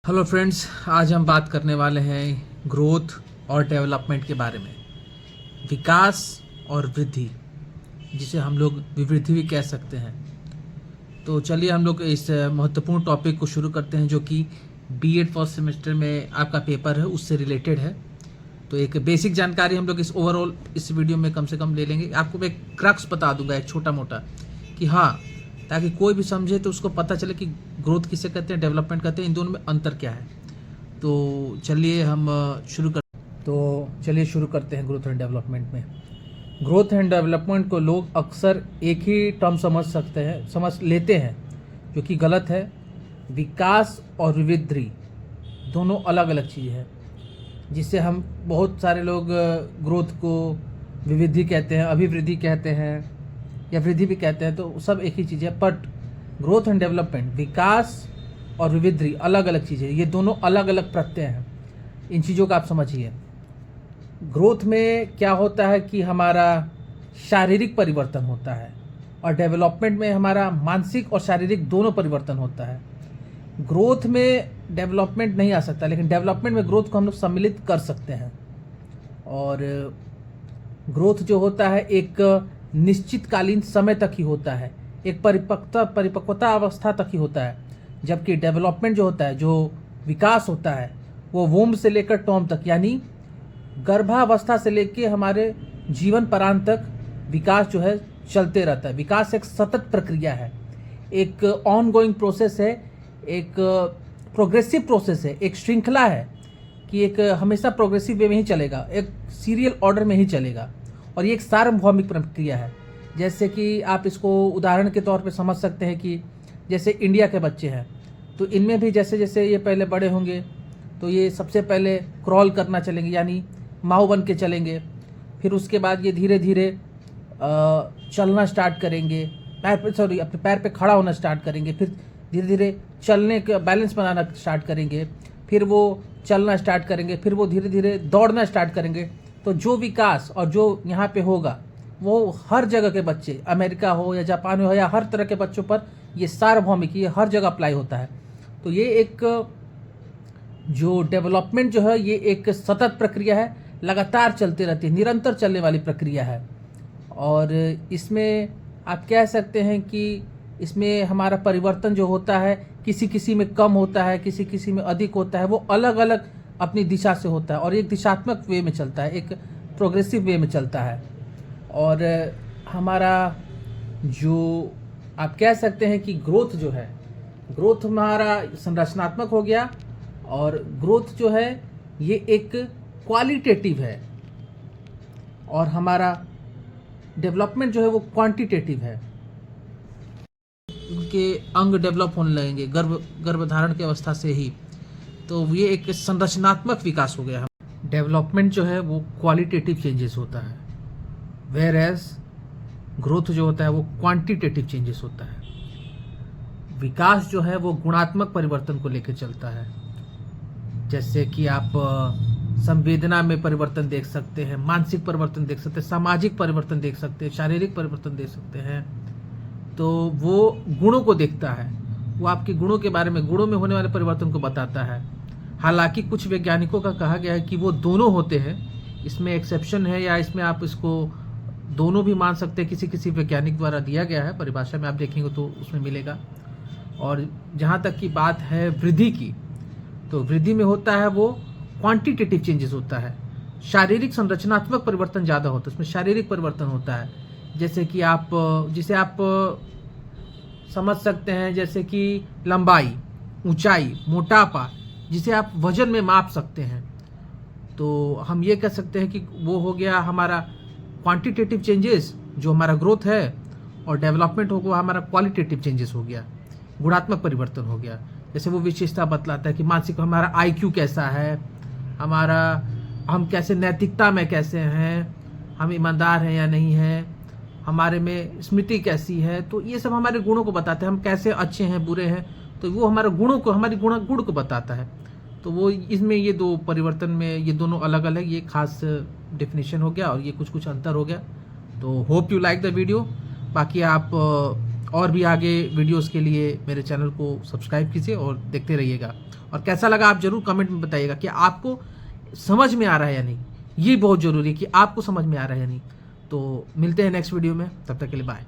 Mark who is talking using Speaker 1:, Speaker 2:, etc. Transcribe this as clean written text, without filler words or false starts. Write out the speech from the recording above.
Speaker 1: Hello friends, आज हम बात करने वाले हैं ग्रोथ और डेवलपमेंट के बारे में। विकास और वृद्धि, जिसे हम लोग विवृद्धि भी कह सकते हैं। तो चलिए हम लोग इस महत्वपूर्ण टॉपिक को शुरू करते हैं, जो कि बीएड फर्स्ट सेमेस्टर में आपका पेपर है, उससे रिलेटेड है। तो एक बेसिक जानकारी हम लोग इस वीडियो में कम से कम ले लेंगे। आपको मैं एक क्रक्स बता दूंगा, एक छोटा मोटा, कि हाँ, ताकि कोई भी समझे तो उसको पता चले कि ग्रोथ किसे कहते हैं, डेवलपमेंट कहते हैं, इन दोनों में अंतर क्या है। तो चलिए शुरू करते हैं ग्रोथ एंड डेवलपमेंट में। ग्रोथ एंड डेवलपमेंट को लोग अक्सर एक ही टर्म समझ लेते हैं, जो कि गलत है। विकास और विविधि दोनों अलग अलग चीज़ है, जिससे हम बहुत सारे लोग ग्रोथ को विविधि कहते हैं, अभिवृद्धि कहते हैं, या वृद्धि भी कहते हैं। तो सब एक ही चीज़ है, बट ग्रोथ एंड डेवलपमेंट, विकास और विविधि अलग अलग चीज़ें, ये दोनों अलग अलग प्रत्यय हैं। इन चीज़ों का आप समझिए। ग्रोथ में क्या होता है कि हमारा शारीरिक परिवर्तन होता है, और डेवलपमेंट में हमारा मानसिक और शारीरिक दोनों परिवर्तन होता है। ग्रोथ में डेवलपमेंट नहीं आ सकता, लेकिन डेवलपमेंट में ग्रोथ को हम लोग सम्मिलित कर सकते हैं। और ग्रोथ जो होता है एक निश्चित कालीन समय तक ही होता है, एक परिपक्वता अवस्था तक ही होता है। जबकि डेवलपमेंट जो होता है, जो विकास होता है, वो वोम्ब से लेकर टॉम तक, यानी गर्भावस्था से लेकर हमारे जीवन परांत तक विकास जो है चलते रहता है। विकास एक सतत प्रक्रिया है, एक ऑन गोइंग प्रोसेस है, एक प्रोग्रेसिव प्रोसेस है, एक श्रृंखला है कि एक हमेशा प्रोग्रेसिव वे में ही चलेगा, एक सीरियल ऑर्डर में ही चलेगा। और ये एक सार्वभौमिक प्रक्रिया है। जैसे कि आप इसको उदाहरण के तौर पे समझ सकते हैं कि जैसे इंडिया के बच्चे हैं, तो इनमें भी जैसे जैसे ये पहले बड़े होंगे, तो ये सबसे पहले क्रॉल करना चलेंगे, यानी माऊ बन के चलेंगे। फिर उसके बाद ये धीरे धीरे चलना स्टार्ट करेंगे, अपने पैर पे खड़ा होना स्टार्ट करेंगे। फिर धीरे धीरे चलने का बैलेंस बनाना स्टार्ट करेंगे, फिर वो चलना स्टार्ट करेंगे, फिर वो धीरे धीरे दौड़ना स्टार्ट करेंगे। तो जो विकास और जो यहाँ पे होगा, वो हर जगह के बच्चे, अमेरिका हो या जापान हो या हर तरह के बच्चों पर ये सार्वभौमिक, ये हर जगह अप्लाई होता है। तो ये एक जो डेवलपमेंट जो है, ये एक सतत प्रक्रिया है, लगातार चलती रहती है, निरंतर चलने वाली प्रक्रिया है। और इसमें आप कह सकते हैं कि इसमें हमारा परिवर्तन जो होता है, किसी किसी में कम होता है, किसी किसी में अधिक होता है। वो अलग अलग अपनी दिशा से होता है, और एक दिशात्मक वे में चलता है, एक प्रोग्रेसिव वे में चलता है। और हमारा जो आप कह सकते हैं कि ग्रोथ जो है, ग्रोथ हमारा संरचनात्मक हो गया, और ग्रोथ जो है ये एक क्वालिटेटिव है, और हमारा डेवलपमेंट जो है वो क्वांटिटेटिव है। उनके अंग डेवलप होने लगेंगे गर्भधारण की अवस्था से ही, तो ये एक संरचनात्मक विकास हो गया। डेवलपमेंट जो है वो क्वालिटेटिव चेंजेस होता है, वेयर एज ग्रोथ जो होता है वो क्वांटिटेटिव चेंजेस होता है। विकास जो है वो गुणात्मक परिवर्तन को लेकर चलता है। जैसे कि आप संवेदना में परिवर्तन देख सकते हैं, मानसिक परिवर्तन देख सकते हैं, सामाजिक परिवर्तन देख सकते हैं, शारीरिक परिवर्तन देख सकते हैं। तो वो गुणों को देखता है, वो आपके गुणों के बारे में, गुणों में होने वाले परिवर्तन को बताता है। हालांकि कुछ वैज्ञानिकों का कहा गया है कि वो दोनों होते हैं, इसमें एक्सेप्शन है, या इसमें आप इसको दोनों भी मान सकते हैं। किसी किसी वैज्ञानिक द्वारा दिया गया है, परिभाषा में आप देखेंगे तो उसमें मिलेगा। और जहाँ तक की बात है वृद्धि की, तो वृद्धि में होता है वो क्वांटिटेटिव चेंजेस होता है, शारीरिक संरचनात्मक परिवर्तन ज़्यादा होता है, उसमें शारीरिक परिवर्तन होता है। जैसे कि जिसे आप समझ सकते हैं, जैसे कि लंबाई, ऊंचाई, मोटापा, जिसे आप वजन में माप सकते हैं। तो हम ये कह सकते हैं कि वो हो गया हमारा क्वांटिटेटिव चेंजेस, जो हमारा ग्रोथ है, और डेवलपमेंट हो गया हमारा क्वालिटेटिव चेंजेस हो गया, गुणात्मक परिवर्तन हो गया। जैसे वो विशेषता बतलाता है कि मानसिक हमारा IQ कैसा है, हम कैसे नैतिकता में कैसे हैं, हम ईमानदार हैं या नहीं हैं, हमारे में स्मृति कैसी है। तो ये सब हमारे गुणों को बताते हैं, हम कैसे अच्छे हैं, बुरे हैं। तो वो हमारे गुणों को, हमारी गुण को बताता है। तो वो इसमें ये दो परिवर्तन में ये दोनों अलग अलग, ये खास डेफिनेशन हो गया, और ये कुछ कुछ अंतर हो गया। तो hope you like the video. बाकी आप और भी आगे वीडियोस के लिए मेरे चैनल को सब्सक्राइब कीजिए और देखते रहिएगा। और कैसा लगा आप जरूर कमेंट में बताइएगा कि आपको समझ में आ रहा है या नहीं। ये बहुत ज़रूरी है कि आपको समझ में आ रहा है या नहीं। तो मिलते हैं नेक्स्ट वीडियो में, तब तक के लिए बाय।